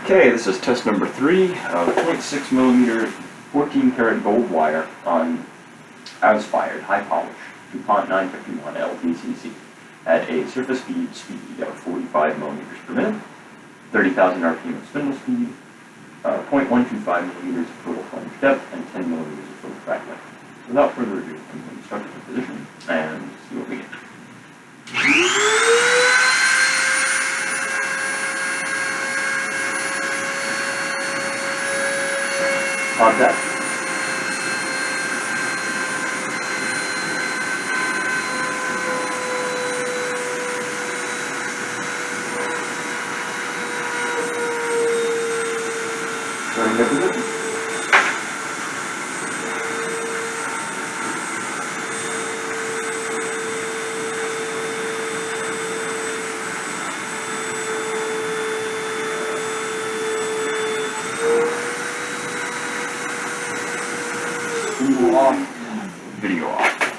Okay, this is test number 3 of 0.6 millimeter 14 karat gold wire on as fired high polish DuPont 951 LPCC at a surface feed speed of 45 millimeters per minute, 30,000 RPM of spindle speed, 0.125 millimeters of total flange depth, and 10 millimeters of total track length. Without further ado, I'm going to start the deposition and see what we get. Contact. Starting deposition. Spindle off, video off.